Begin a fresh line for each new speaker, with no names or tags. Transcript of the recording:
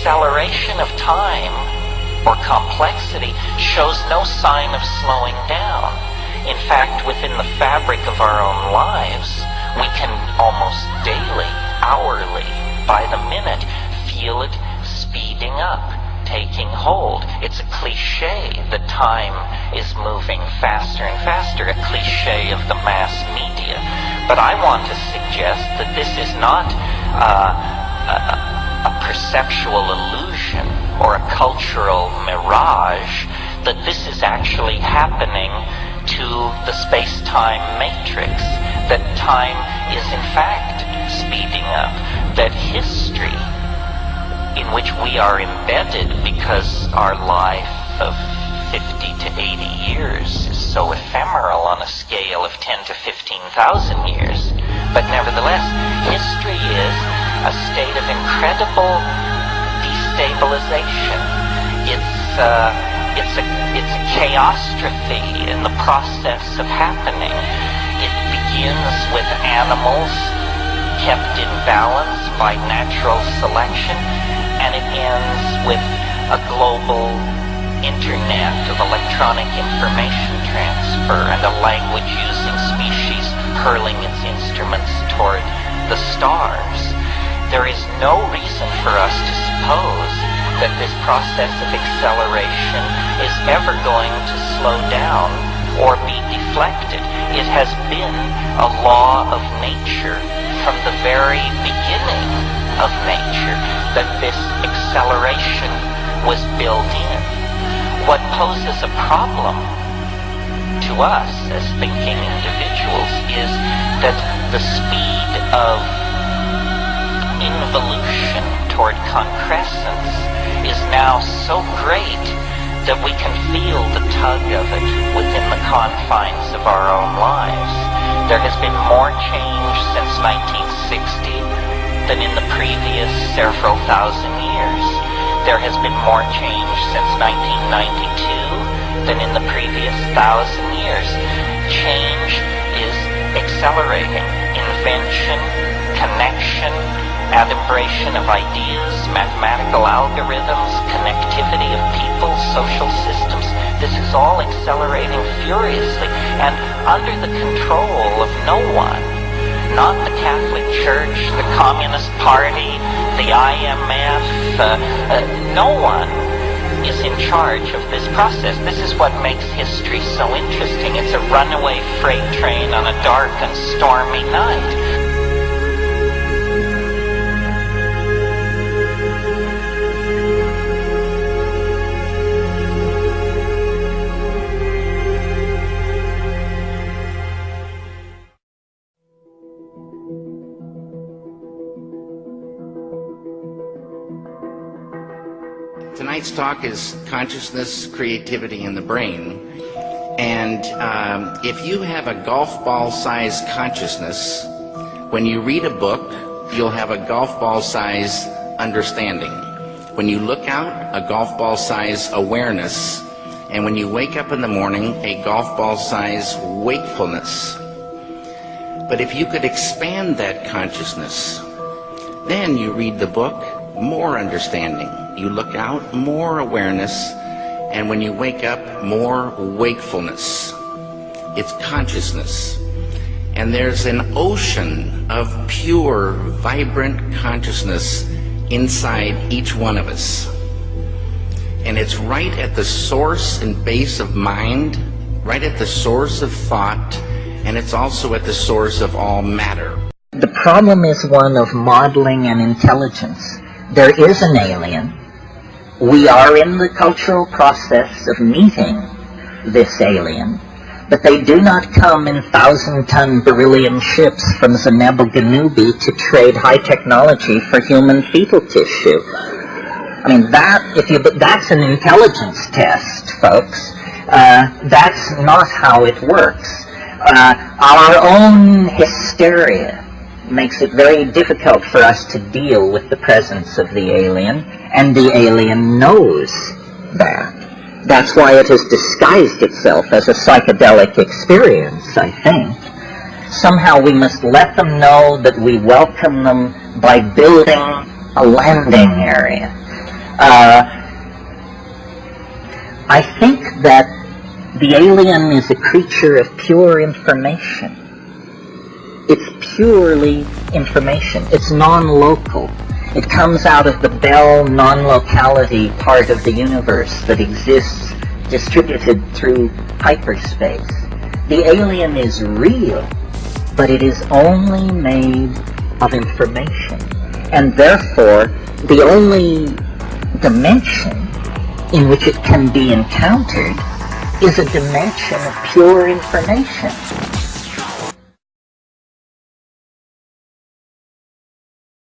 acceleration of time or complexity shows no sign of slowing down. In fact, within the fabric of our own lives, we can almost daily, hourly, by the minute, feel it speeding up, taking hold. It's a cliche that time is moving faster and faster, a cliche of the mass media. But I want to suggest that this is not a perceptual illusion or a cultural mirage, that this is actually happening to the space-time matrix, that time is in fact speeding up, that history, in which we are embedded because our life of 50 to 80 years is so ephemeral on a scale of 10 to 15,000 years, but nevertheless, history is a state of incredible destabilization. It's a chaostrophe in the process of happening. It begins with animals kept in balance by natural selection, and it ends with a global internet of electronic information transfer and a language-using species hurling its instruments toward the stars. There is no reason for us to suppose that this process of acceleration is ever going to slow down or be deflected. It has been a law of nature from the very beginning of nature that this acceleration was built in. What poses a problem to us as thinking individuals is that the speed of involution toward concrescence is now so great that we can feel the tug of it within the confines of our own lives. There has been more change since 1960 than in the previous several thousand years. There has been more change since 1992 than in the previous 1,000 years. Change is accelerating. Invention, connection, adumbration of ideas, mathematical algorithms, connectivity of people, social systems, this is all accelerating furiously and under the control of no one. Not the Catholic Church, the Communist Party, the IMF, no one is in charge of this process. This is what makes history so interesting. It's a runaway freight train on a dark and stormy night.
Tonight's talk is consciousness, creativity, and the brain. And if you have a golf ball-sized consciousness, when you read a book, you'll have a golf ball-sized understanding. When you look out, a golf ball-sized awareness. And when you wake up in the morning, a golf ball-sized wakefulness. But if you could expand that consciousness, then you read the book, more understanding. You look out, more awareness, and when you wake up, more wakefulness. It's consciousness. And there's an ocean of pure, vibrant consciousness inside each one of us. And it's right at the source and base of mind, right at the source of thought, and it's also at the source of all matter.
The problem is one of modeling and intelligence. There is an alien. We are in the cultural process of meeting this alien, but they do not come in 1,000-ton beryllium ships from Zeneb-Ganubi to trade high technology for human fetal tissue. I mean, that's an intelligence test, folks. That's not how it works. Our own hysteria makes it very difficult for us to deal with the presence of the alien, and the alien knows that. That's why it has disguised itself as a psychedelic experience, I think. Somehow we must let them know that we welcome them by building a landing area. I think that the alien is a creature of pure information. It's purely information. It's non-local. It comes out of the Bell non-locality part of the universe that exists distributed through hyperspace. The alien is real, but it is only made of information. And therefore, the only dimension in which it can be encountered is a dimension of pure information.